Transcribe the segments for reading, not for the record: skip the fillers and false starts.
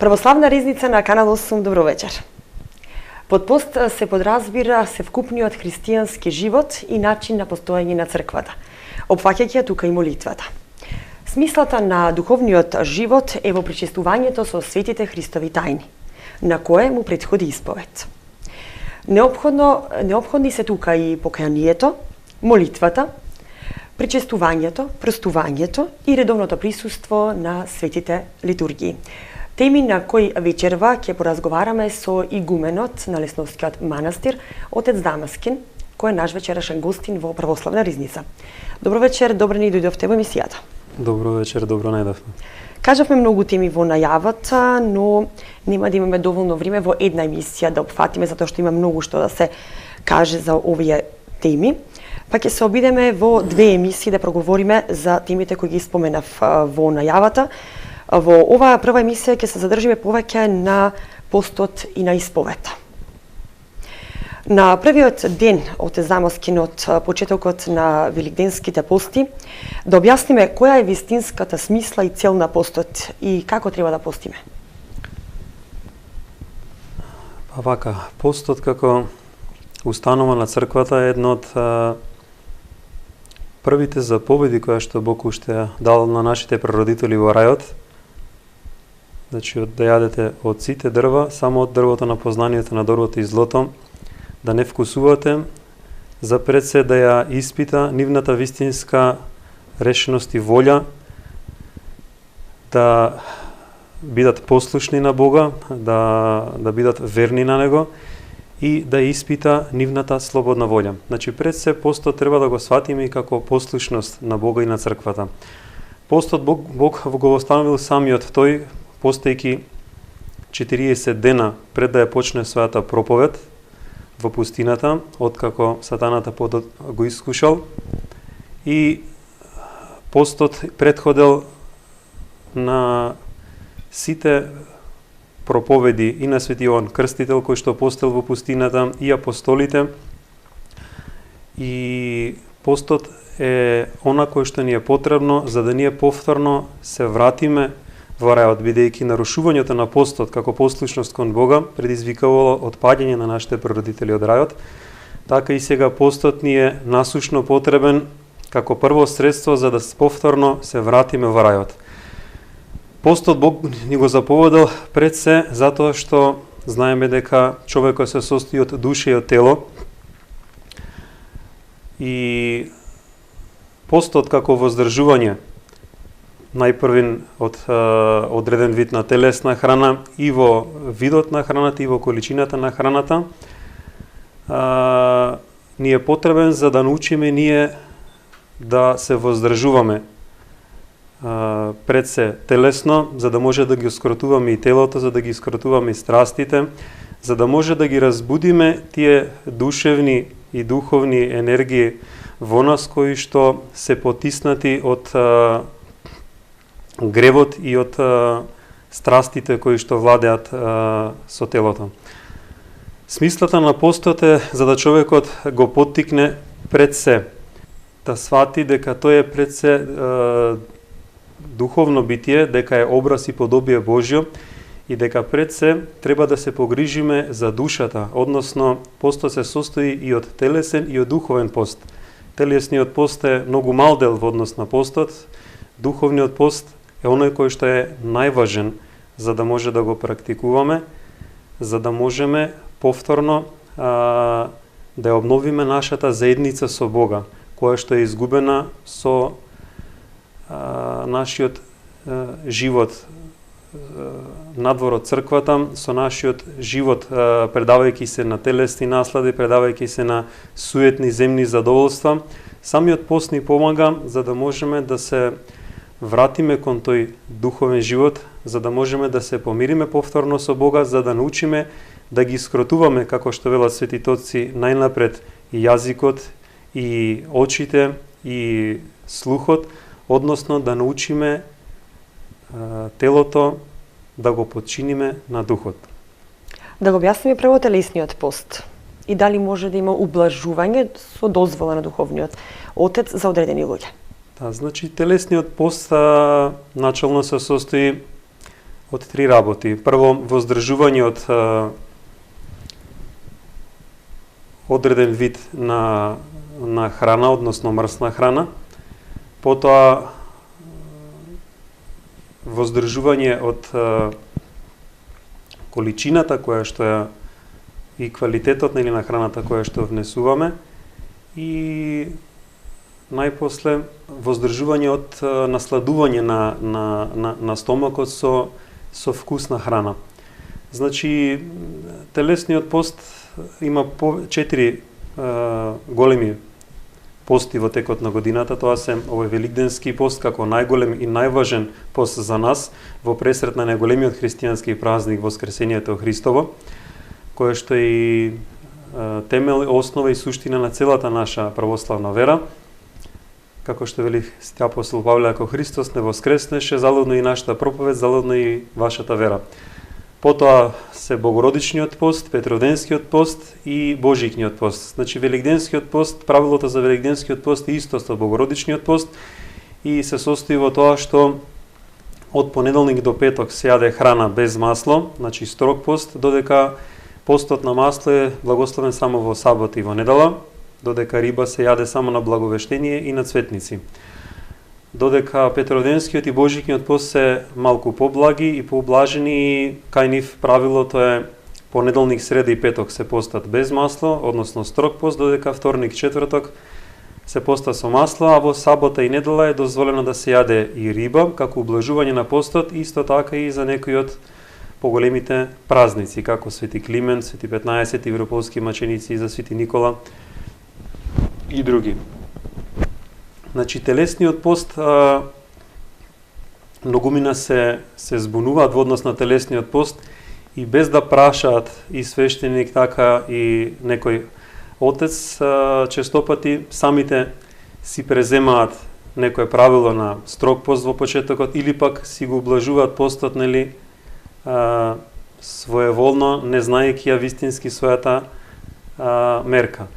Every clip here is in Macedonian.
Православна ризница на Канал 8, добро вечер. Под пост се подразбира севкупниот христијански живот и начин на постоење на црквата, опфаќајќи тука и молитвата. Смислата на духовниот живот е во причестувањето со светите Христови тајни, на кое му претходи исповед. Неопходни се тука и покајанието, молитвата, причестувањето, простувањето и редовното присуство на светите литургии. Теми на кои вечерва ќе поразговараме со игуменот на Лесновскиот манастир, отец Дамаскин, кој е наш вечерашен гостин во Православна ризница. Добро вечер, добро ни дојдовте во емисијата. Добро вечер, добро најдовме. Кажавме многу теми во најавата, но нема да имаме доволно време во една емисија да опфатиме, затоа што има многу што да се каже за овие теми. Па ќе се обидеме во две емисии да проговориме за темите кои ги споменав во најавата. Во оваа прва емисија ќе се задржиме повеќе на постот и на исповета. На првиот ден од замоскинот почетокот на великденските пости, да објасниме која е вистинската смисла и цел на постот и како треба да постиме. Па вака, постот како установа на црквата е едно од првите заповеди која што Бог уште дал на нашите прародители во рајот. Значи, да јадете од сите дрва, само од дрвото на познанието на доброто и злото, да не вкусувате, за пред се да ја испита нивната вистинска решеност и волја, да бидат послушни на Бога, да бидат верни на Него и да испита нивната слободна волја. Значи, пред се постот треба да го сватиме и како послушност на Бога и на црквата. Постот Бог го остановил самиот тој, постојќи 40 дена пред да ја почне својата проповед во пустината, откако сатаната го искушал, и постот предходел на сите проповеди и на Свети Јован Крстител, кој што постел во пустината, и апостолите. И постот е она кој што ни е потребно за да ние повторно се вратиме во рајот, бидејќи нарушувањето на постот како послушност кон Бога предизвикувало отпаѓање на нашите прародители од рајот, така и сега постот ни е насушно потребен како прво средство за да повторно се вратиме во рајот. Постот Бог ни го заповедал пред се затоа што знаеме дека човекот се состои од душа и од тело, и постот како воздржување најпрвин од одреден вид на телесна храна и во видот на храната и во количината на храната ни е потребен за да научиме ние да се воздржуваме пред се телесно, за да може да ги скротуваме и телото, за да ги скротуваме и страстите, за да може да ги разбудиме тие душевни и духовни енергии во нас кои што се потиснати од гревот и од страстите кои што владеат со телото. Смислата на постот е за да човекот го поттикне пред се да свати дека тој е пред се духовно битие, дека е образ и подобие Божјо и дека пред се треба да се погрижиме за душата, односно постот се состои и од телесен и од духовен пост. Телесниот пост е многу мал дел во однос на постот, духовниот пост е оној кој што е најважен за да може да го практикуваме, за да можеме повторно да ја обновиме нашата заедница со Бога, која што е изгубена со нашиот живот надвор од црквата, со нашиот живот предавајќи се на телесни наслади, предавајќи се на суетни земни задоволства. Самиот пост ни помага за да можеме да се вратиме кон тој духовен живот, за да можеме да се помириме повторно со Бога, за да научиме да ги скротуваме, како што велат светите отци, најнапред и јазикот, и очите, и слухот, односно да научиме телото да го подчиниме на духот. Да го објасниме прво телесниот пост и дали може да има ублажување со дозвола на духовниот отец за одредени луѓе. Да, значи телесниот пост начално се состои од три работи. Прво, воздржување од одреден вид на храна, односно мрсна храна. Потоа, воздржување од количината која што ја и квалитетот на храната која што внесуваме и најпосле воздржување од насладување на стомакот со вкусна храна. Значи, телесниот пост има 4 големи пости во текот на годината. Тоа се овој великденски пост како најголем и најважен пост за нас во пресрет на најголемиот христијански празник Воскресението Христово, кое што е и темел, основа и суштина на целата наша православна вера. Како што вели Свети апостол Павле, ако Христос не воскреснеше, залудно и нашата проповед, залудно и вашата вера. Потоа се Богородичниот пост, Петровденскиот пост и Божикниот пост. Значи, Великденскиот пост, правилото за Великденскиот пост е исто со Богородичниот пост и се состои во тоа што од понеделник до петок се јаде храна без масло, значи строг пост, додека постот на масло е благословен само во сабота и во недела, додека риба се јаде само на Благовештение и на цветници. Додека Петровденскиот и Божикниот пост се малку поблаги и поублажени и кај нив правилото е понеделник, среда и петок се постат без масло, односно строг пост, додека вторник, четврток се поста со масло, а во сабота и недела е дозволено да се јаде и риба, како ублажување на постот, исто така и за некои од поголемите празници, како Свети Климент, Свети 15 европолски маченици и за Свети Никола и други. Значи, телесниот пост, многумина се збунуваат во однос на телесниот пост и без да прашаат и свештеник, така и некој отец, честопати самите си преземаат некое правило на строг пост во почетокот или пак си го ублажуваат постот, нели, своеволно, не знаејќи ја вистински својата мерка.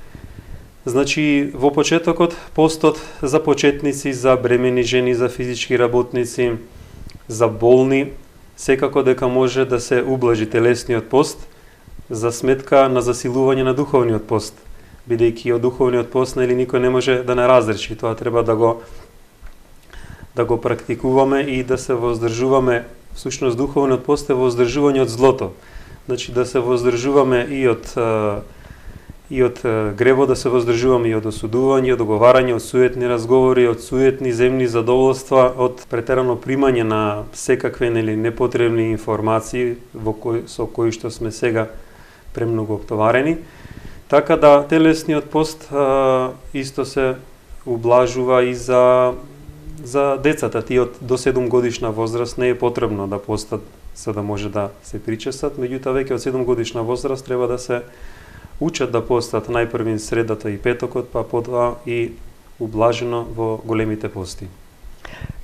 Значи, во почетокот, постот за почетници, за бремени жени, за физички работници, за болни, секако дека може да се ублажи телесниот пост за сметка на засилување на духовниот пост. Бидејќи од духовниот пост, нели, никој не може да не разреши. Тоа треба да го практикуваме и да се воздржуваме. Всушност, духовниот пост е воздржување од злото. Значи, да се воздржуваме и од грево, да се воздржуваме и од осудување, од оговарање, од суетни разговори, од суетни земни задоволства, од претерано примање на секакви, нели, непотребни информации со кои што сме сега премногу оптоварени. Така да телесниот пост исто се ублажува и за децата. Тие до 7 годишна возраст не е потребно да постат за да може да се причесат, меѓутоа веќе од 7 годишна возраст треба да се учат да постат најпрвин средата и петокот, па потоа и ублажено во големите пости.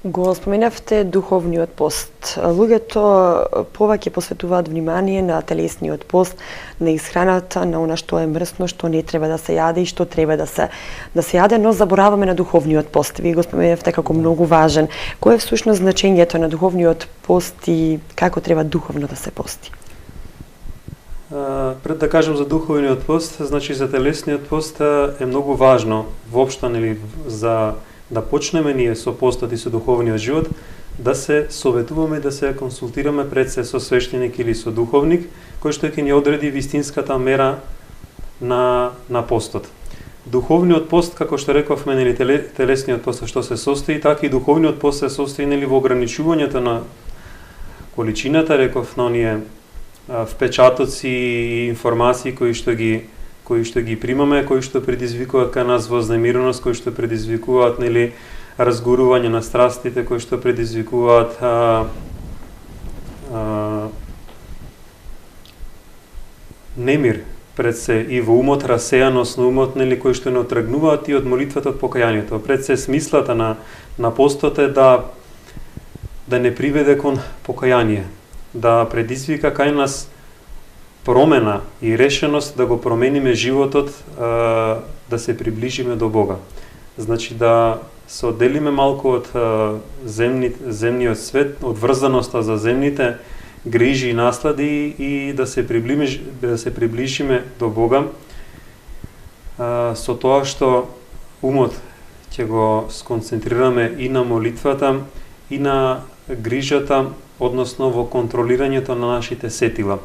Го споменавте духовниот пост. Луѓето повеќе посветуваат внимание на телесниот пост, на исхраната, на она што е мрсно, што не треба да се јаде и што треба да се јаде, но забораваме на духовниот пост. Вие го споменавте како многу важен. Кој е всушност значењето на духовниот пост и како треба духовно да се пости? Пред да кажем за духовниот пост, значи за телесниот пост е многу важно воопшто, нели, за да почнеме ние со постот и со духовниот живот, да се советуваме, да се консултираме пред се со свештеник или со духовник, кој што ќе ни одреди вистинската мера на постот. Духовниот пост, како што рековме, нели, телесниот пост што се состои, така и духовниот пост се состои, нели, во ограничувањето на количината, реков, на оние впечатоци и информации кои што ги примаме, кои што предизвикуваат кај нас вознемиреност, кои што предизвикуваат, нели, разгорување на страстите, кои што предизвикуваат немир пред се и во умот, расејаност на умот, нели, кои што не отргнуваат и од молитвата од покајанието. Пред се смислата на постот е да не приведе кон покаяние, да предизвика кај нас промена и решеност да го промениме животот, да се приближиме до Бога. Значи да се одделиме малку од земниот свет, од врзаноста за земните грижи и наслади и да се приближиме до Бога со тоа што умот ќе го сконцентрираме и на молитвата и на грижата, односно во контролирањето на нашите сетила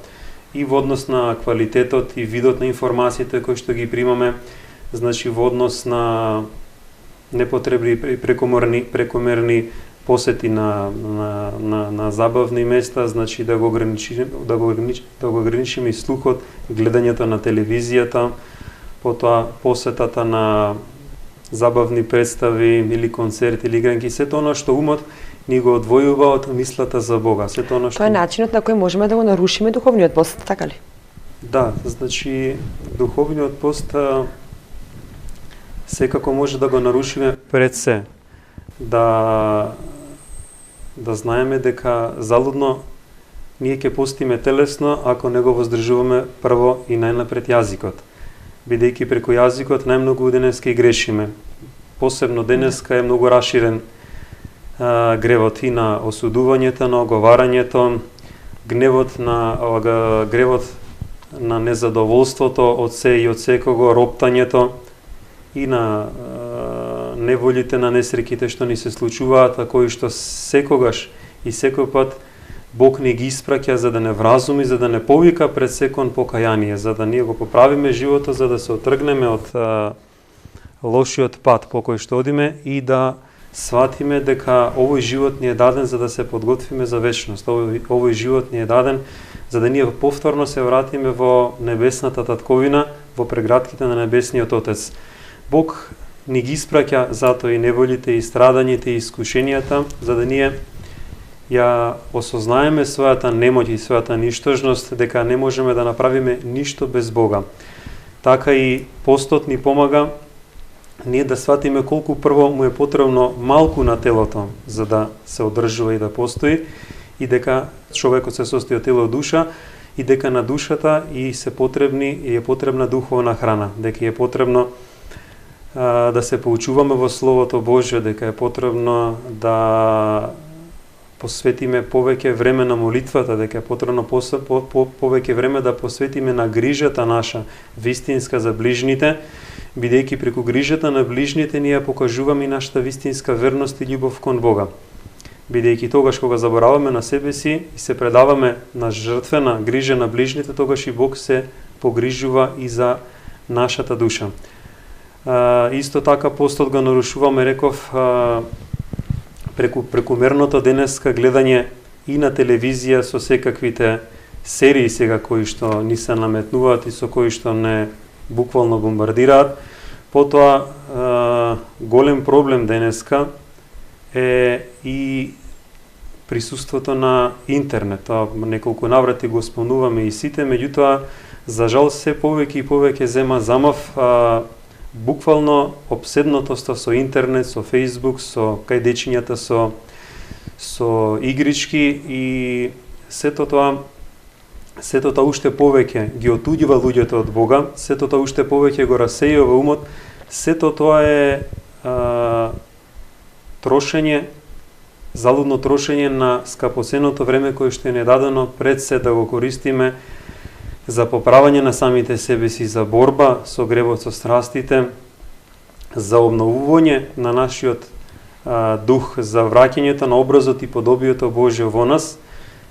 и во однос на квалитетот и видот на информациите кои што ги примаме, значи во однос на непотребни прекомерни посети на забавни места, значи да го ограничиме и слухот, гледањето на телевизијата, потоа посетата на забавни представи или концерти или игранки, сето оно што умот ни го одвојува од мислата за Бога. Сето оно што... Тоа е начинот на кој можеме да го нарушиме духовниот пост, така ли? Да, значи духовниот пост секако може да го нарушиме пред се. Да знаеме дека залудно ние ќе постиме телесно ако не го воздржуваме прво и најнапред јазикот. Бидејќи преку јазикот најмногу денеска и грешиме. Посебно денеска е многу раширен гревот и на осудувањето, на оговарањето, гревот на незадоволството од се и од секого, роптањето и на неволите, на несреќите што ни се случуваат, а кои што секогаш и секој пат Бог ни ги испраќа за да не вразуми, за да не повика пред секој покаяние, за да ние го поправиме животот, за да се отргнеме од лошиот пат по кој што одиме и да сватиме дека овој живот ни е даден за да се подготвиме за вечност. Овој живот ни е даден за да ние повторно се вратиме во небесната татковина, во прегратките на небесниот Отец. Бог ни ги испраќа затоа и неволите, и страдањите, и искушенијата, за да ние ја осознаеме својата немоќ и својата ништожност, дека не можеме да направиме ништо без Бога. Така и постот ни помага ние да сватиме колку прво му е потребно малку на телото за да се одржува и да постои, и дека човекот се состои од тело и душа, и дека на душата и е потребна духовна храна, дека е потребно да се поучуваме во Словото Божјо, дека е потребно да посветиме повеќе време на молитвата, дека е потребно повеќе време да посветиме на грижата наша, вистинска за ближните, бидејќи преку грижата на ближните ние покажуваме и нашата вистинска верност и љубов кон Бога. Бидејќи тогаш кога забораваме на себе си и се предаваме на жртвена грижа на ближните, тогаш и Бог се погрижува и за нашата душа. Исто така постот го нарушуваме, реков, преку прекумерното денеска гледање и на телевизија со секаквите серии сега кои што ни се наметнуваат и со кои што не буквално бомбардираат. Потоа голем проблем денеска е и присуството на интернет. Тоа неколку наврати го спомнуваме и сите, меѓутоа за жал се повеќе и повеќе зема замав буквално обседнатоста со интернет, со Facebook, со кај дечињата со игрички, и сето тоа уште повеќе ги отуѓува луѓето од Бога, сето тоа уште повеќе го расејува умот, сето тоа е трошење, залудно трошење на скапоценото време кое што е дадено пред се да го користиме за поправање на самите себе си, за борба со гревот, со страстите, за обновување на нашиот дух, за враќањето на образот и подобието Божјо во нас.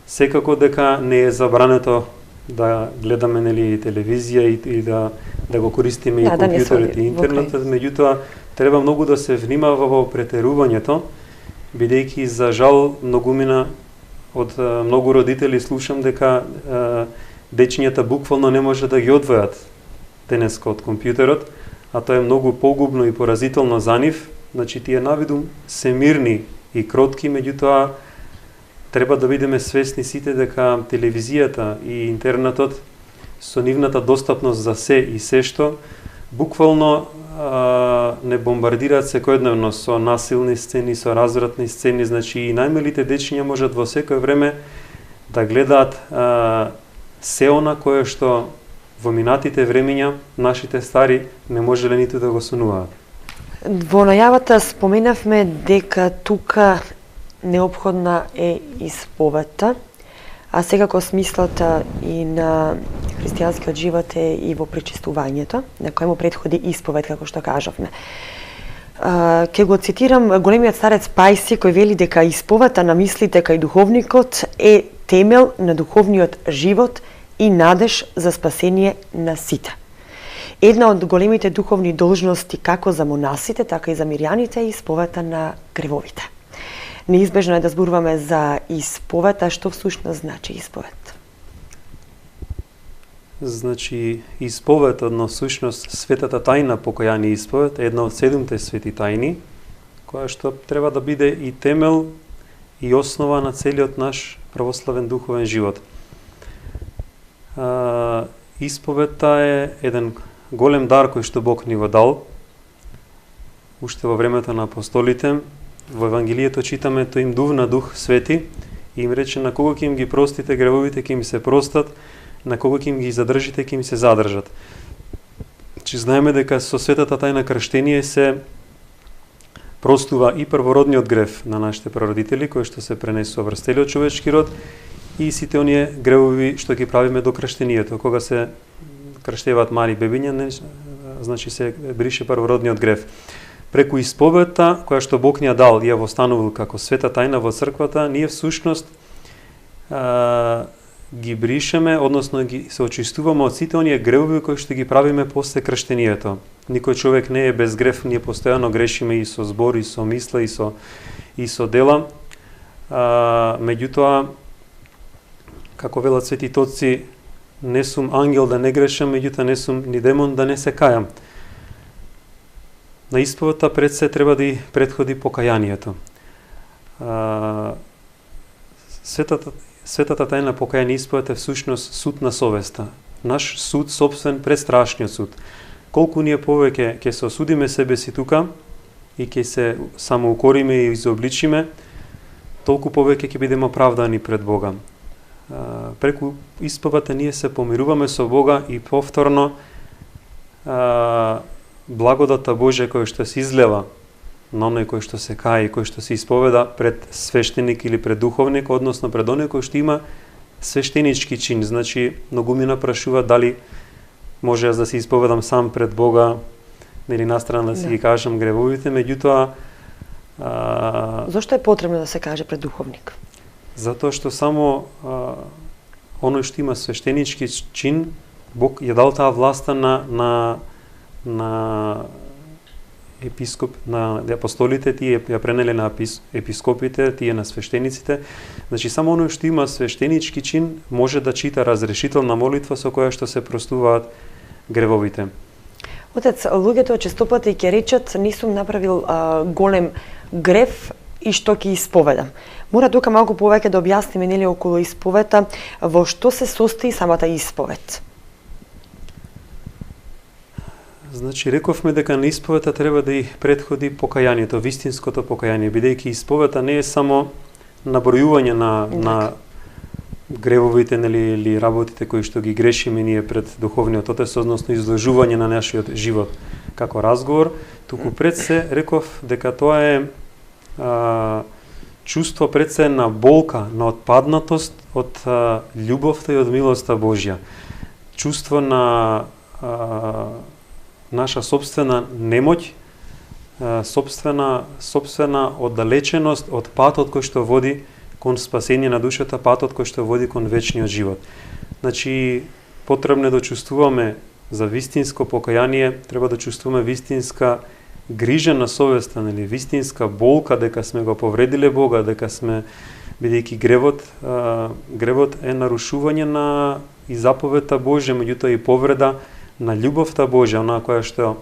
Секако дека не е забрането да гледаме телевизија и да го користиме и компјутерот и интернетот, меѓутоа треба многу да се внимава во претерувањето, бидејќи за жал многумина од многу родители слушам дека дечињата буквално не може да ги одвојат денеска од компјутерот, а тоа е многу погубно и поразително за нив. Значи тие навидум се мирни и кротки, меѓутоа треба да бидеме свесни сите дека телевизијата и интернетот со нивната достапност за се и се што буквално не бомбардираат секојдневно со насилни сцени, со развратни сцени. Значи и најмалите дечиња можат во секој време да гледаат се она кое што во минатите времиња нашите стари не можеле ниту да го сонуваат. Во најавата споменавме дека тука неопходна е исповета. а секако смислата и на христијанскиот живот е и во пречистувањето, на кој му предходи исповед, како што кажавме. Ке го цитирам големиот старец Пајси, кој вели дека исповата на мислите кај духовникот е темел на духовниот живот и надеж за спасение на сите. Една од големите духовни должности како за монасите, така и за мирјаните е исповета на гревовите. Неизбежно е да зборуваме за исповета, што всушност значи исповет. Значи, исповет, одно всушност светата тајна покаяние исповет, е една од 7 свети тајни, која што треба да биде и темел и основа на целиот наш православен духовен живот. Исповета е еден голем дар кој што Бог ни го дал, уште во времето на апостолите. Во Евангелието читаме, тој им дувна Дух Свети и им рече на кого ќе им ги простите гревовите, ќе им се простат, на кого ќе им ги задржите, ќе им се задржат. Че знаеме дека со светата тајна крштение се простува и првородниот грев на нашите прародители, кој што се пренесува врз целиот човечки род, и сите оние гревови што ги правиме до крштението. Кога се крштеваат мали бебиња, значи се брише првородниот грев. Преку исповета, која што Бог ни ја дал и ја востанувал како света тајна во црквата, ние всушност ги бришеме, односно ги се очистуваме од сите оние гревови кои што ги правиме после крштението. Никој човек не е без грев, ние постојано грешиме и со збор, и со мисла, и со дела. Меѓутоа, како велат светите отци, не сум ангел да не грешам, меѓутоа не сум ни демон да не се кајам. На исповета пред се треба да и предходи покајанието. Светата тајна покајание исповет е всушност суд на совеста. Наш суд собствен пред страшниот суд. Колку ние повеќе ќе се осудиме себе си тука и ќе се самоукориме и изобличиме, толку повеќе ќе бидеме оправдани пред Бога. Преку исповета ние се помируваме со Бога и повторно благодата Божја која што се излева на оној кој што се каи, кој што се исповеда пред свештеник или пред духовник, односно пред оној кој што има свештенички чин. Значи, многу ми напрашува дали може да се исповедам сам пред Бога, нели настрана да си ги кажам гревовите, меѓутоа Зошто е потребно да се каже пред духовник? Затоа што само оној што има свештенички чин, Бог ја дал таа власта на епископ, на апостолите, тие ја пренеле на епископите, тие на свештениците. Значи само оној што има свештенички чин може да чита разрешителна молитва со која што се простуваат гревовите. Отец, луѓето честопати ќе речат не сум направил голем грев и што ќе исповедам. Мора тука малку повеќе да објасниме нели околу исповета, во што се состои самата исповед. Значи, рековме дека на исповета треба да и предходи покајанието, вистинското покајание, бидејќи исповета не е само набројување на гревовите или работите кои што ги грешиме ние пред духовниот отец, односно изложување на нашиот живот како разговор, туку пред се реков дека тоа е чувство пред се на болка, на отпаднатост од љубовта и од милоста Божја. Чувство на наша собствена немоќ, собствена оддалеченост од патот кој што води кон спасение на душата, патот кој што води кон вечниот живот. Значи, потребно е да чувствуваме за вистинско покаяние, треба да чувствуваме вистинска грижа на совеста, нели, вистинска болка дека сме го повредиле Бога, дека сме, бидејќи гревот е нарушување на и заповедта Божја, меѓутоа и повреда на љубовта Божја, онаа која што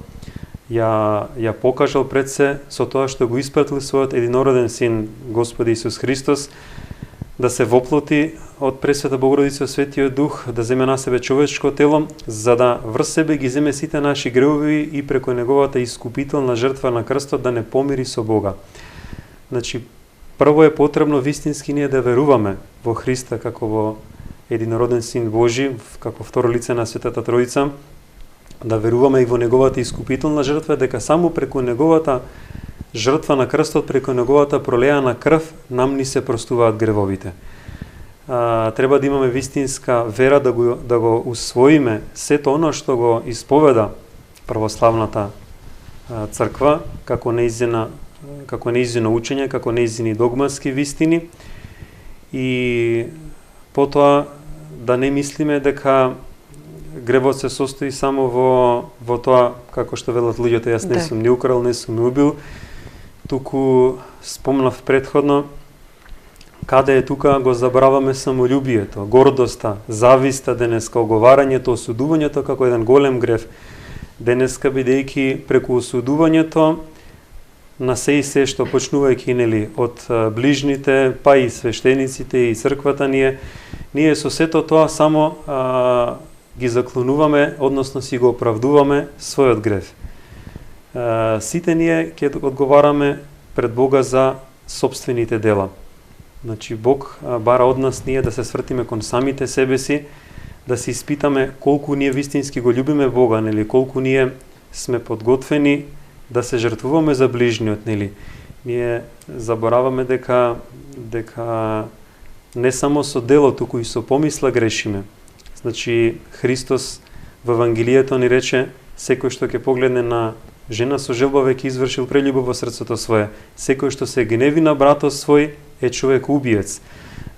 ја покажал пред се со тоа што го испратил својот единороден син Господи Исус Христос да се воплоти од Пресвета Богородица Светиот Дух, да земе на себе човечко тело, за да врз себе ги земе сите наши гревови и преку неговата искупителна жртва на крстот да не помири со Бога. Значи, прво е потребно вистински ние да веруваме во Христа како во единороден син Божи, како второ лице на Светата Троица, да веруваме и во неговата искупителна жртва, дека само преку неговата жртва на крстот, преку неговата пролеана крв, нам ни се простуваат гревовите. треба да имаме вистинска вера да го усвоиме сето оно што го исповеда православната црква како нејзино учење, како нејзини догматски вистини, и потоа да не мислиме дека гревот се состои само во тоа, како што велат луѓето, јас не сум ни украл, не сум ни убил, туку спомнав претходно, каде е тука го забраваме самолюбието, гордоста, зависта денеска, оговарањето, осудувањето како еден голем грев. Денеска, бидејќи преку осудувањето на се и се што почнувајќи од ближните, па и свештениците и црквата ние со сето тоа само ги заклонуваме, односно си го оправдуваме својот грев. Сите ние ќе одговараме пред Бога за сопствените дела. Значи Бог бара од нас ние да се свртиме кон самите себе си, да се испитаме колку ние вистински го љубиме Бога, колку ние сме подготвени да се жртвуваме за ближниот, Ние забораваме дека не само со дело, туку и со помисла грешиме. Значи Христос во Евангелието ни рече, секој што ќе погледне на жена со желба веќе извршил прелюбов во срцето свое. Секој што се гневи на братот свој е човек убиец.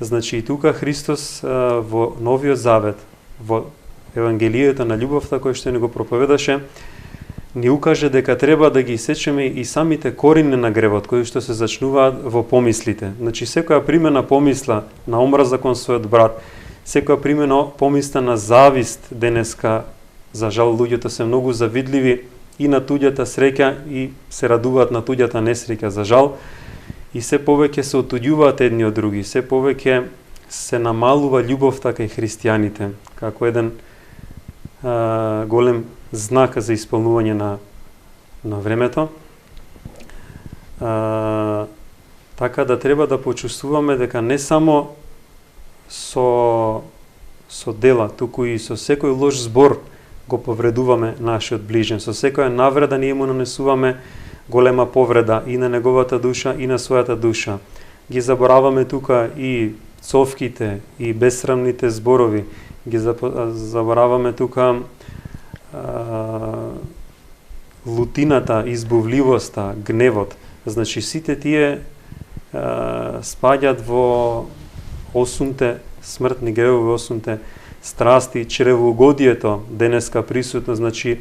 Значи и тука Христос во Новиот Завет, во Евангелието на љубовта кој што ни го проповедаше, ни укаже дека треба да ги сечеме и самите корени на гревот кои што се зачнуваат во помислите. Значи секоја примена помисла на омраза кон својот брат, секоја примена помисла на завист денеска, за жал луѓето се многу завидливи и на туѓата среќа и се радуваат на туѓата несреќа, за жал, и се повеќе се отуѓуваат едни од други, се повеќе се намалува љубовта кај христијаните, како еден голем знак за исполнување на времето. Така да треба да почувствуваме дека не само со дела, туку и со секој лош збор го повредуваме нашиот ближен. Со секоја навреда ние му нанесуваме голема повреда и на неговата душа и на својата душа. Ги забораваме тука и цовките, и безсрамните зборови. Ги забораваме тука лутината, избувливоста, гневот. Значи сите тие спаѓаат во 8 смртни гревови, 8 страсти, чревоугодието денеска присутно. Значи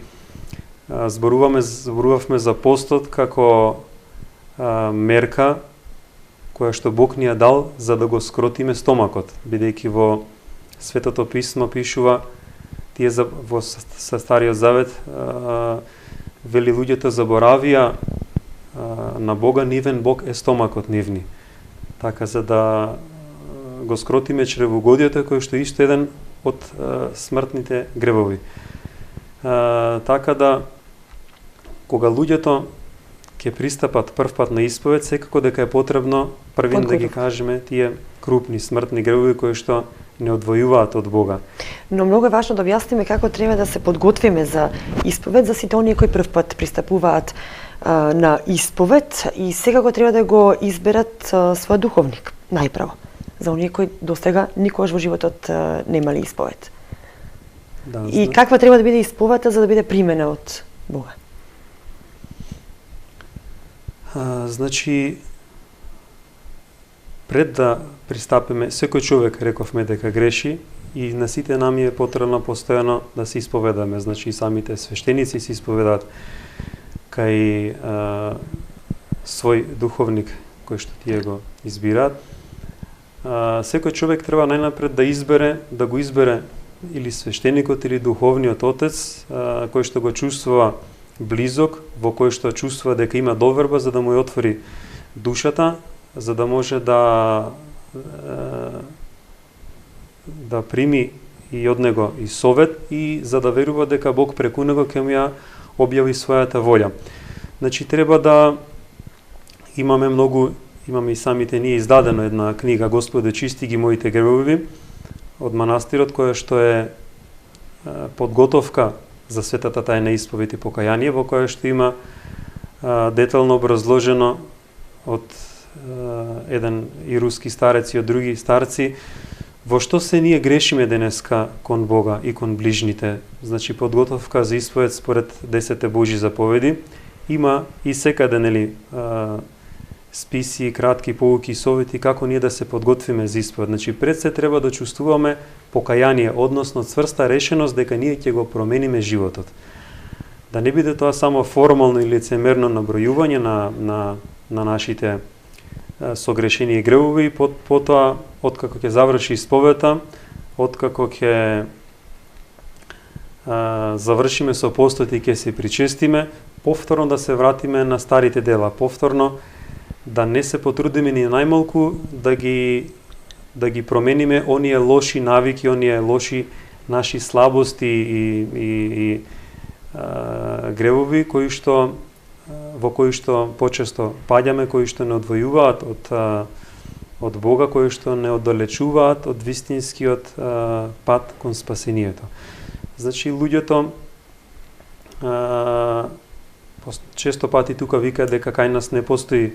зборувавме за постот како мерка која што Бог ни ја дал за да го скротиме стомакот, бидејќи во Светото писмо пишува тие во Стариот Завет вели луѓето заборавија на Бога, нивен Бог е стомакот нивни. Така за да го скротиме чревоугодието кој што исто еден од смртните гревови. Така да кога луѓето ќе пристапат првпат на исповед, секако дека е потребно првин да ги кажеме тие крупни смртни гревови кои што не одвојуваат од Бога. Но многу е важно да објасниме како треба да се подготвиме за исповед за сите оние кои првпат пристапуваат на исповед и секако треба да го изберат својот духовник најпрво. За оние кои досега никогаш во животот немале исповед. Да, и каква треба да биде исповедта за да биде примена од Бога? Значи, пред да пристапиме, секој човек рековме дека греши и на сите нам е потребно постојано да се исповедаме. Значи, самите свештеници се исповедаат кај свој духовник кој што тие го избираат. Секој човек треба најнапред да го избере или свештеникот или духовниот отец кој што го чувствува близок, во кој што чувствува дека има доверба за да му ја отвори душата, за да може да прими и од него и совет и за да верува дека Бог преку него ќе му ја објави својата волја. Значи треба да имаме и самите ние издадено една книга Господе чисти ги моите гревови од манастирот која што е подготовка за светата тајна исповед и покаяние, во која што има детално образложено од еден и руски старец и од други старци Во што се ние грешиме денеска кон Бога и кон ближните? Значи подготовка за исповед според 10 Божји заповеди. Има и секаде, нели, списи, кратки поуки, совети како ние да се подготвиме за исповед. Значи пред се треба да чувствуваме покаяние, односно цврста решеност дека ние ќе го промениме животот. Да не биде тоа само формално или лицемерно набројување на нашите согрешени и гревови и потоа откако ќе заврши исповета, откако ќе завршиме со постот и ќе се причестиме, повторно да се вратиме на старите дела, повторно да не се потрудиме ни најмалку да ги промениме оние лоши навики, оние лоши наши слабости и гревови во кои што почесто паѓаме, кои што не одвојуваат од Бога, кои што не оддалечуваат од вистинскиот пат кон спасението. Значи луѓето често пати тука викаат дека кај нас не постои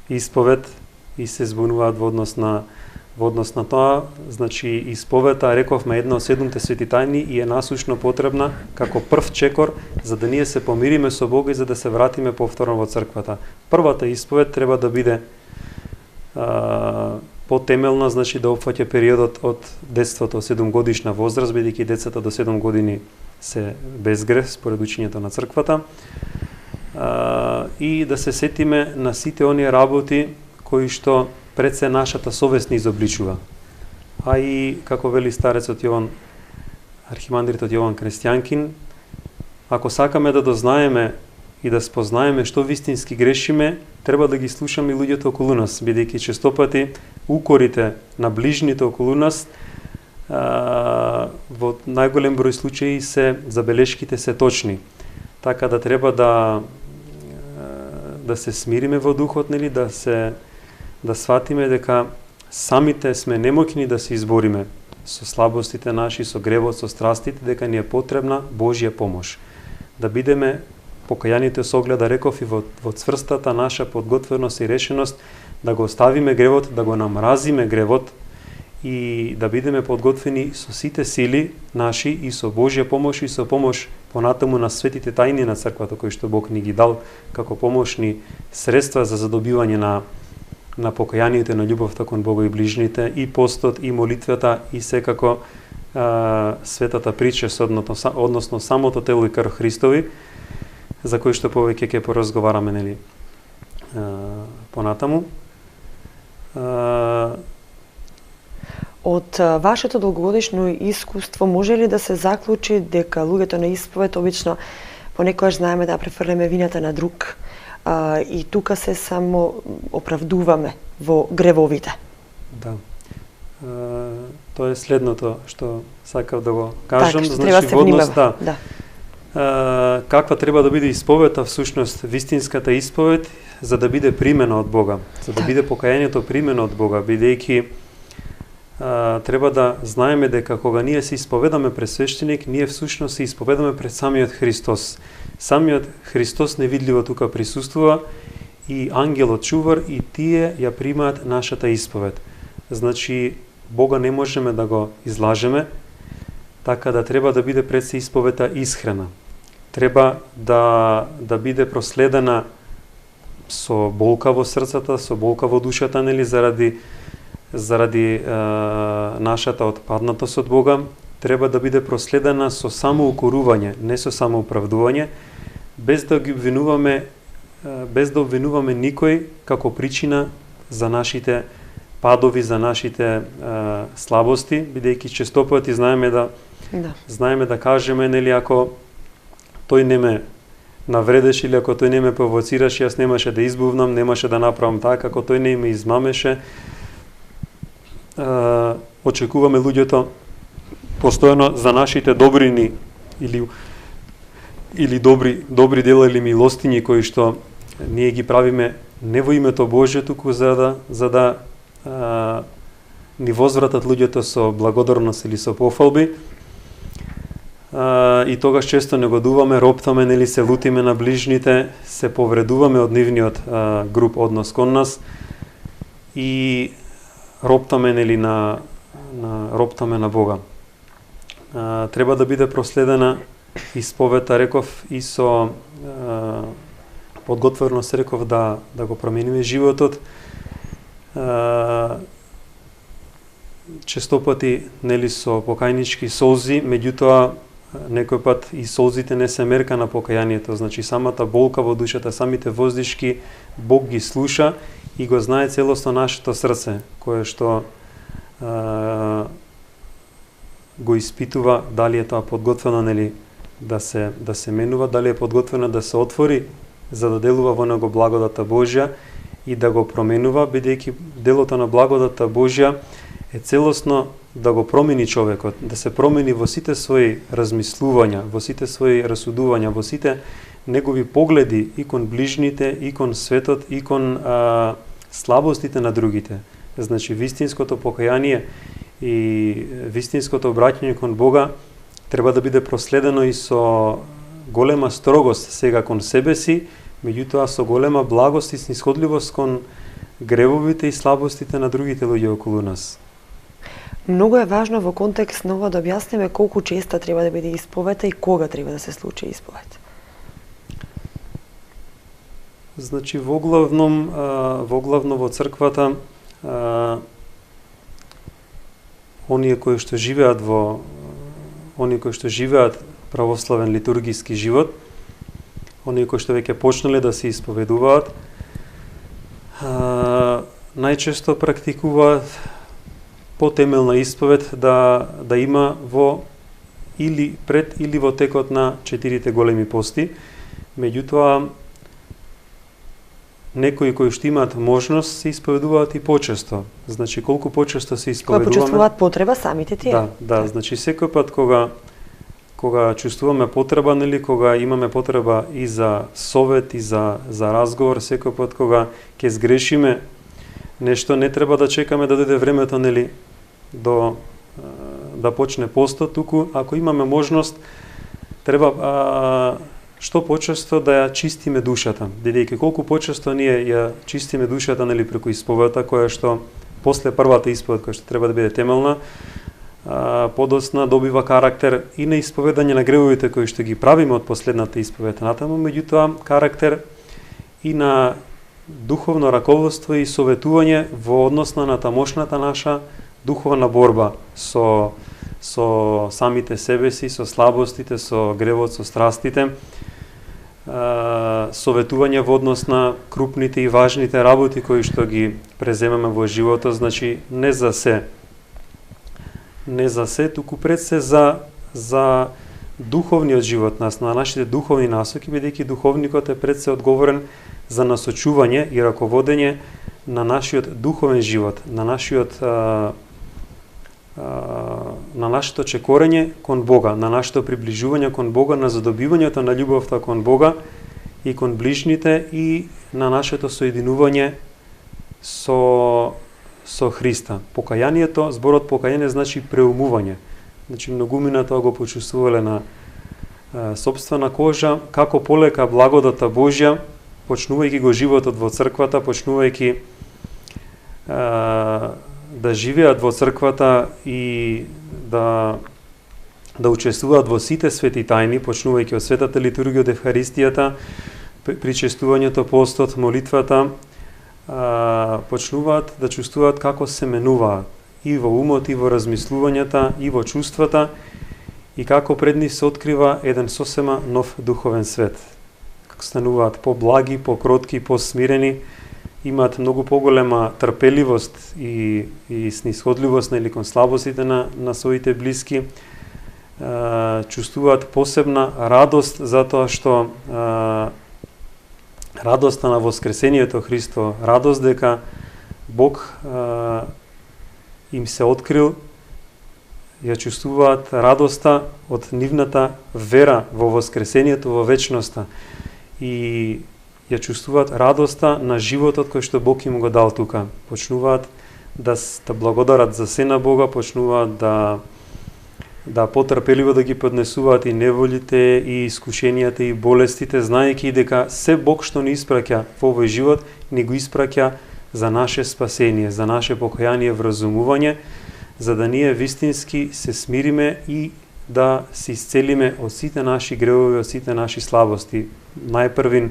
исповед и се збунуваат во однос на тоа. Значи исповета, рековме, една од 7 свети тајни и е насушно потребна како прв чекор за да ние се помириме со Бога и за да се вратиме повторно во црквата. Првата исповед треба да биде потемелна, значи да опфаќа периодот од детството, 7 годишна возраст, бидејќи децата до 7 години се без грех според учењето на црквата. И да се сетиме на сите оние работи кои што пред се нашата совест ни изобличува. А и, како вели старецот Јован, архимандритот Јован Крестјанкин, ако сакаме да дознаеме и да спознаеме што вистински грешиме, треба да ги слушаме и луѓето околу нас, бидејќи честопати укорите на ближните околу нас во најголем број случаи забелешките се точни. Така да треба да се смириме во духот, нели, да сватиме дека самите сме немоќни да се избориме со слабостите наши, со гревот, со страстите, дека ни е потребна Божја помош. Да бидеме покајаните со огледа, реков, и во цврстата наша подготвеност и решеност да го оставиме гревот, да го намразиме гревот и да бидеме подготвени со сите сили наши и со Божја помош и со помош понатаму на светите тајни на црквата кои што Бог ни ги дал како помошни средства за задобивање на покајанието, на љубовта кон Бога и ближните, и постот, и молитвата, и секако светата причест, односно самото тело и крв Христови, за кои што повеќе ќе поразговараме, нели, понатаму. Од вашето долгогодишно искуство може ли да се заклучи дека луѓето на исповед обично понекогаш знаеме да префрлеме вината на друг и тука се само оправдуваме во гревовите? Да. Тоа е следното што сакав да го кажам. Так, значи, во однос, да. Каква треба да биде исповета, всушност вистинската исповед, за да биде примена од Бога, за да биде покајањето примена од Бога, бидејќи треба да знаеме дека кога ние се исповедаме пред свештеник, ние всушност се исповедаме пред самиот Христос. Самиот Христос невидливо тука присуствува и ангелот чувар и тие ја примаат нашата исповед. Значи, Бога не можеме да го излажеме, така да треба да биде пред се исповета исхрена. Треба да биде проследена со болка во срцата, со болка во душата, нели, заради нашата отпаднатост од Бога. Треба да биде проследена со самоукорување, не со самооправдување, без да обвинуваме никој како причина за нашите падови, за нашите слабости, бидејќи честопати знаеме да кажеме, нели, ако тој не ме навредеш или ако тој не ме провоцираш, јас немаше да избувнам, немаше да направам така, ако тој не ме измамеше. Очекуваме луѓето постојано за нашите добрини или добри дела или милостињи кои што ние ги правиме не во името Божје, туку за да ни возвратат луѓето со благодарност или со пофалби. И тогаш често негодуваме, роптаме, нели, се лутиме на ближните, се повредуваме од нивниот груб однос кон нас и роптаме, нели, на роптаме на Бога. Треба да биде проследена исповета, реков, и со подготвеност, реков, да го промениме животот. Често пати, нели, со покајнички солзи, меѓутоа некој пат и солзите не се мерка на покајанието, значи самата болка во душата, самите воздишки, Бог ги слуша и го знае целосно нашето срце, кое што го испитува дали е тоа подготвено, нели, да се менува, дали е подготвено да се отвори за да делува во него благодата Божја и да го променува, бидејќи делото на благодата Божја е целосно да го промени човекот, да се промени во сите своји размислувања, во сите своји расудувања, во сите негови погледи и кон ближните, и кон светот, и кон слабостите на другите. Значи, вистинското покаяние и вистинското обраќање кон Бога треба да биде проследено и со голема строгост сега кон себе си, меѓутоа со голема благост и снисходливост кон гревовите и слабостите на другите луѓе околу нас. Многу е важно во контекст на ова да објасниме колку честа треба да биде исповета и кога треба да се случи исповет. Значи, воглавно во црквата, оние кои што живеат православен литургиски живот, оние кои што веќе почнале да се исповедуваат, најчесто практикуваат потемелна исповед да има во или пред или во текот на 4 големи пости. Меѓутоа, некои кои што имаат можност се исповедуваат и почесто. Значи, колку почесто се исповедуваме... Кога почувствуваат потреба самите тие. Да, значи секој пат кога чувствуваме потреба, нели, кога имаме потреба и за совет, и за разговор, секој пат кога ќе сгрешиме нешто, не треба да чекаме да дојде времето, нели, да почне постот, туку ако имаме можност, треба што почесто да ја чистиме душата, бидејќи колку почесто ние ја чистиме душата, нели, преку исповета, која што после првата исповед, која што треба да биде темелна, подосна добива карактер и на исповедање на гревовите кои што ги правиме од последната исповед натаму, меѓутоа карактер и на духовно раководство и советување во однос на тамошната наша духовна борба со самите себе си, со слабостите, со гревот, со страстите, советување во однос на крупните и важните работи кои што ги преземаме во животот, значи не за се, туку пред се за духовниот живот на нашите духовни насоки, бидејќи духовникот е пред се одговорен за насочување и раководење на нашиот духовен живот, на нашето чекорење кон Бога, на нашето приближување кон Бога, на задобивањето на љубовта кон Бога и кон ближните и на нашето соединување со Христа. Покајанието, зборот покајање значи преумување. Значи многумина тоа го почувствувале на сопствена кожа, како полека благодата Божја, почнувајќи го животот во црквата, почнувајќи да живеат во црквата и да учествуваат во сите свети тајни, почнувајќи од светата литургија, од Евхаристијата, причестувањето, постот, молитвата, почнуваат да чувствуваат како се менуваат и во умот, и во размислувањата, и во чувствата, и како пред нив се открива еден сосема нов духовен свет. Како стануваат поблаги, покротки, посмирени, имаат многу поголема трпеливост и снисходливост или кон слабостите на своите блиски, чувствуваат посебна радост затоа што радоста на воскресението Христо, радост дека Бог им се открил, ја чувствуваат радоста од нивната вера во воскресението, во вечноста, и ја чувствуваат радоста на животот кој што Бог им го дал тука. Почнуваат да благодарат за се на Бога, почнуваат да потрпеливо да ги поднесуваат и неволите, и искушенијата, и болестите, знаејќи дека се Бог што ни испраќа во овој живот, ни го испраќа за наше спасение, за наше покаяние, вразумување, за да ние вистински се смириме и да се исцелиме од сите наши гревови, од сите наши слабости. Најпрвин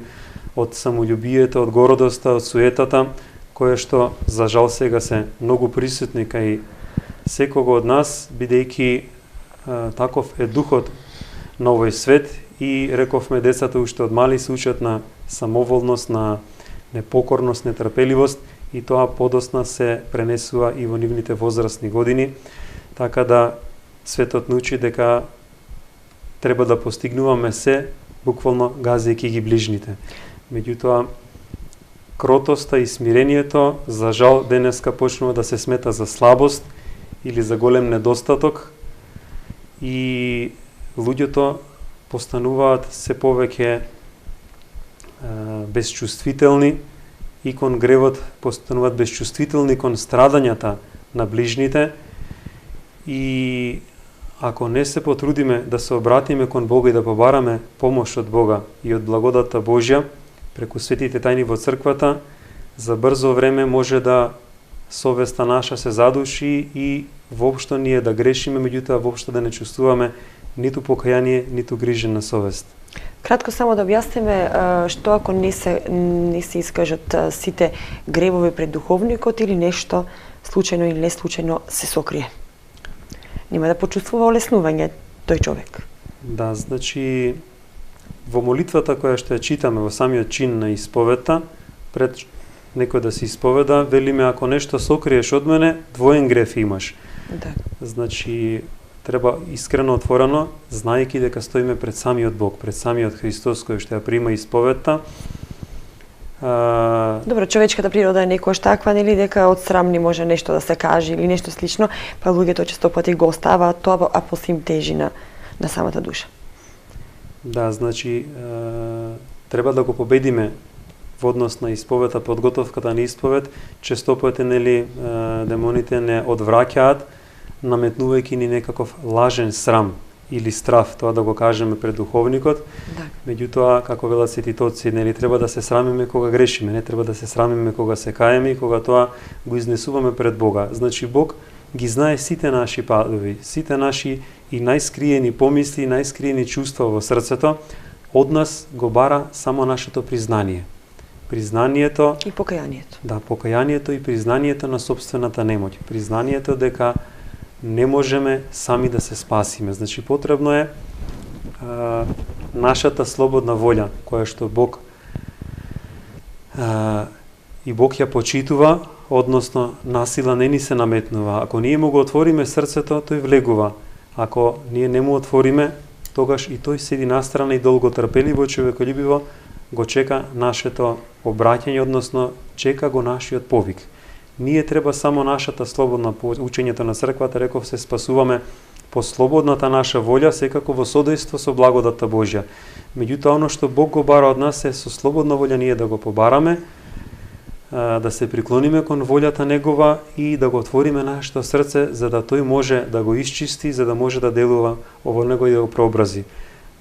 од самолюбието, од гордоста, од суетата, кое што за жал сега се многу присутни кај секого од нас, бидејќи таков е духот на овој свет и рековме децата уште од мали се учат на самоволност, на непокорност, нетрпеливост и тоа подосна се пренесува и во нивните возрастни години, така да светот научи дека треба да постигнуваме се буквално газејќи ги ближните. Меѓутоа, кротоста и смирението, за жал, денеска почнува да се смета за слабост или за голем недостаток и луѓето постануваат се повеќе безчувствителни и кон гревот, постануваат безчувствителни кон страдањата на ближните и ако не се потрудиме да се обратиме кон Бога и да побараме помош од Бога и од благодата Божја преку светите тајни во црквата, за брзо време може да совеста наша се задуши и воопшто ние да грешиме, меѓутоа воопшто да не чувствуваме ниту покаяние, ниту грижа на совест. Кратко само да објасниме што ако не се искажат сите гревови пред духовникот или нешто случајно или неслучајно се сокрие. Нема да почувствува олеснување тој човек. Да, значи во молитвата која што ја читаме во самиот чин на исповедта, пред некој да се исповеда, велиме ако нешто сокриеш од мене, двоен греф имаш. Да. Значи треба искрено отворено, знаејќи дека стоиме пред самиот Бог, пред самиот Христос кој што ја прима исповедта. Добро, човечката природа е некојаш таква, нели, дека од срам не може нешто да се каже или нешто слично, па луѓето често пати го оставаат тоа, а после им тежи на самата душа. Да, значи треба да го победиме во однос на исповедта, подготовката на исповед. Често пати, нели, демоните не одвраќаат, наметнувајќи ни некаков лажен срам или страф, тоа да го кажеме пред духовникот. Да. Меѓутоа, како велат светите отци, нели треба да се срамиме кога грешиме, не треба да се срамиме кога се каеме и кога тоа го изнесуваме пред Бога. Значи Бог ги знае сите наши падови, сите наши и најскриени помисли, најскриени чувства во срцето. Од нас го бара само нашето признание. Признанието и покајанието. Да, покајанието и признанието на собствената немоќ. Признанието дека не можеме сами да се спасиме. Значи потребно е нашата слободна волја, која што Бог и Бог ја почитува, односно насила не ни се наметнува. Ако ние му го отвориме срцето, тој влегува. Ако ние не му отвориме, тогаш и тој седи настрана и долго трпеливо, човеколюбиво го чека нашето обраќање, односно чека го нашиот повик. Ние треба само нашата слободна учењето на црквата, реков, се спасуваме по слободната наша волја, секако во содејство со благодата Божја. Меѓутоа, оно што Бог го бара од нас е со слободна волја ние да го побараме, да се приклониме кон волјата Негова и да го отвориме нашето срце, за да тој може да го исчисти, за да може да делува во него и да го преобрази.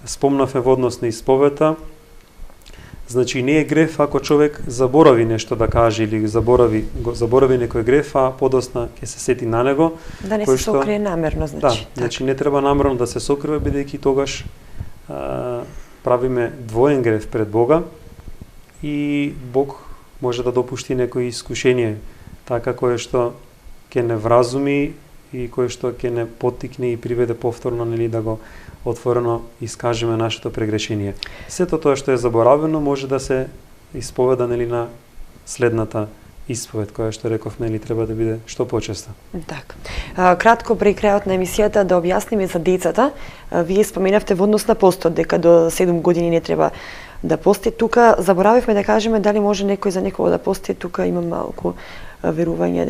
Спомнавме во однос на исповета. Значи не е греф ако човек заборави нешто да каже или заборави некој греф, а подосна ќе се сети на него. Да не се сокрие намерно, значи. Да, значи не треба намерно да се сокрива, бидејќи тогаш правиме двоен греф пред Бога и Бог може да допушти некој искушение, така кое што ќе не вразуми и кое што ќе не поттикне и приведе повторно, нели, да го отворено искажеме нашето прегрешение. Сето тоа што е заборавено може да се исповеда, нели, на следната исповед, која што рековме, нели, треба да биде што почеста. Така. Кратко при крајот на емисијата да објасниме за децата. Вие споменавте во однос на постот дека до 7 години не треба да пости. Тука заборавивме да кажеме дали може некој за некого да пости. Тука има малку верување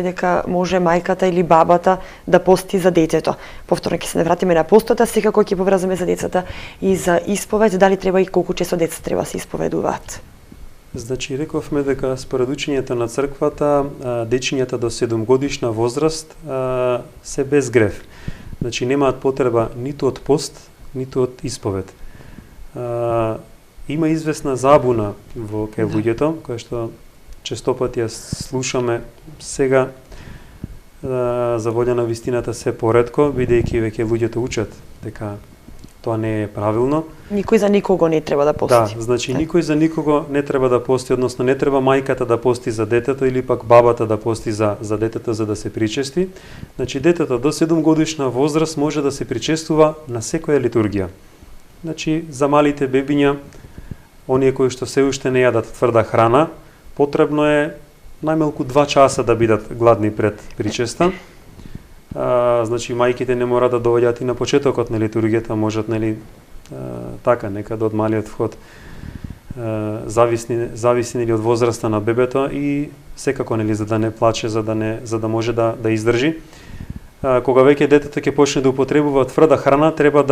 дека може мајката или бабата да пости за детето. Повторно ќе се не вратиме на постота, секако ќе поврзаме за децата и за исповед, дали треба и колку често деца треба да се исповедуваат. Значи рековме дека според учењето на црквата дечињата до 7 годишна возраст се без греф. Значи немаат потреба ниту од пост, ниту од исповед. Има известна забуна во луѓето, која што често пати ја слушаме сега. за волја на вистината се поретко, бидејќи веќе луѓето учат дека тоа не е правилно. Никој за никого не треба да пости. Да, значи никој за никого не треба да пости, односно не треба мајката да пости за детето или пак бабата да пости за детето за да се причести. Значи детето до 7 годишна возраст може да се причестува на секоја литургија. Значи за малите бебиња, оние кои што се уште не јадат тврда храна, потребно е најмалку 2 часа да бидат гладни пред причеста. Значи мајките не мора да доаѓаат и на почетокот на литургијата, можат така некаде од малиот вход, зависи од возраста на бебето и секако за да не плаче, за да може да издржи. Кога веќе детето ќе почне да употребува тврда храна, треба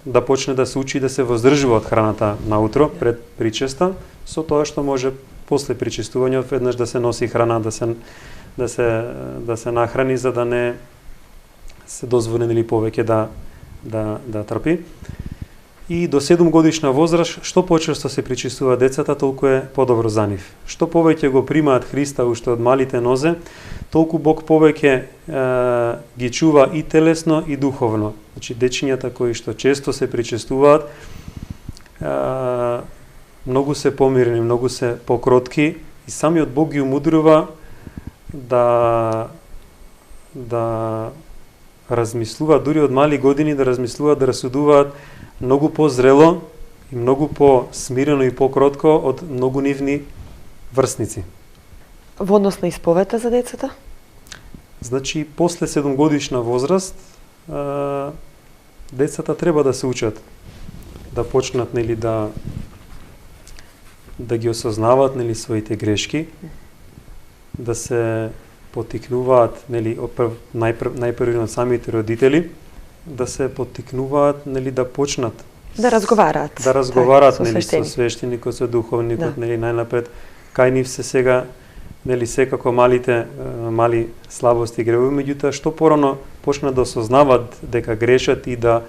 да почне да се учи да се воздржува од храната наутро пред причеста, со тоа што може после причестувањето веднаш да се носи храна, да се нахрани, за да не се дозволени повеќе да трпи. И до 7 годишна возраст, што почесто се причестува децата, толку е подобро за нив. Што повеќе го примаат Христа уште од малите нозе, толку Бог повеќе ги чува и телесно и духовно. Значи дечињата кои што често се причестуваат, многу се помирни, многу се покротки и самиот Бог ги умудрува да размислуваат, дури од мали години да размислуваат, да расудуваат многу позрело и многу по-смирено и покротко од многу нивни врсници. Во однос на исповета за децата? Значи, после 7 годишна возраст, децата треба да се учат, да почнат да ги осознаваат своите грешки, да се поттикнуваат најпрво од самите родители, да се поттикнуваат да почнат да разговараат. Да разговараат со свештеникот, со духовникот, најнапред кај нив се сега секако мали слабости и гревови, меѓутоа што порано почнат да осознаваат дека грешат и да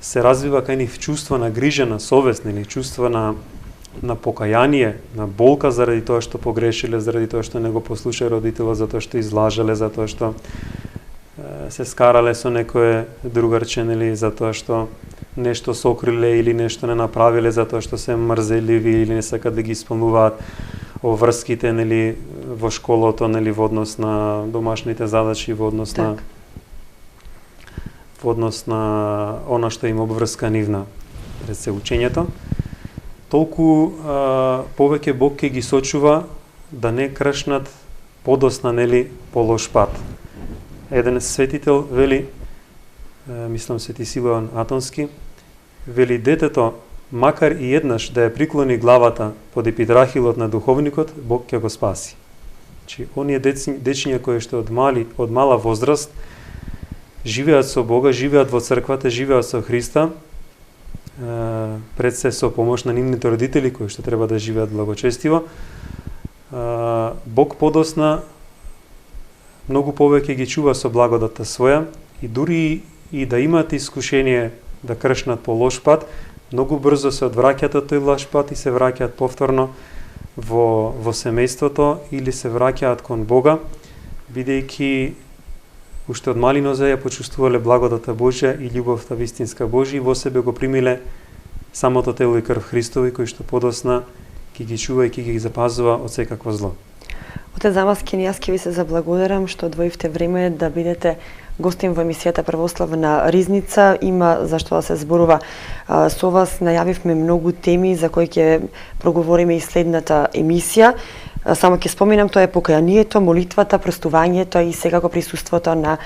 се развива кај нив чувство на грижа, на совест, чувство на покаяние, на болка заради тоа што погрешиле, заради тоа што не го послушале родителот, за тоа што излажале, за тоа што се скарале со некое другарче, за тоа што нешто сокриле или нешто не направиле, за тоа што се мрзеливи или не сакат да ги исполнуваат врските во школото, во однос на домашните задачи, во однос на она што им обврска нивна пред се учењето. Толку повеќе Бог ќе ги сочува да не кршнат подосна по лош пат. Еден светител вели, мислам Свети Силоан Атонски, вели детето макар и еднаш да ја приклони главата под епидрахилот на духовникот, Бог ќе го спаси. Значи, оние дечиња кои што од мала возраст живеат со Бога, живеат во црквата, живеат со Христа, пред се со помош на нивните родители кои што треба да живеат благочестиво, Бог подосна многу повеќе ги чува со благодата своја и дури и да имаат искушение да кршнат по лош пат, многу брзо се одвраќаат од тој лош пат и се враќаат повторно во семејството или се враќаат кон Бога, бидејќи уште од мали нозе ја почувствувале благодата Божја и љубовта вистинска Божја и во себе го примиле самото тело и крв Христови, кој што подосна ќе ги чува и ќе ги запазува од секакво зло. Отец Дамаскин, јас ќе ви се заблагодарам што одвоивте време да бидете гостин во емисијата Православна ризница. Има зашто да се зборува со вас. Најавивме многу теми за кои ќе проговориме и следната емисија. Само ќе споменам, тоа е покајанието, молитвата, простувањето и секако присуството на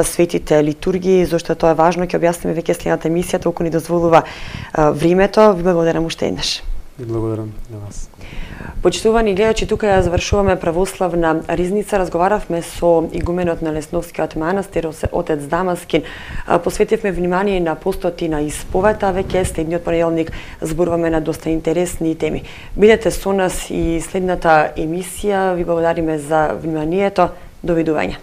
светите литургии, зашто тоа е важно, ќе објасниме веќе следната емисија, толку ни дозволува времето. Ви благодарам уште еднаш. И благодарам на вас. Почитувани гледачи, тука ја завршуваме Православна ризница. Разговаравме со игуменот на Лесновскиот манастир, отец Дамаскин. Посветивме внимание на постот и на исповета. Веќе следниот понеделник зборуваме на доста интересни теми. Бидете со нас и следната емисија. Ви благодариме за вниманието. Довидување.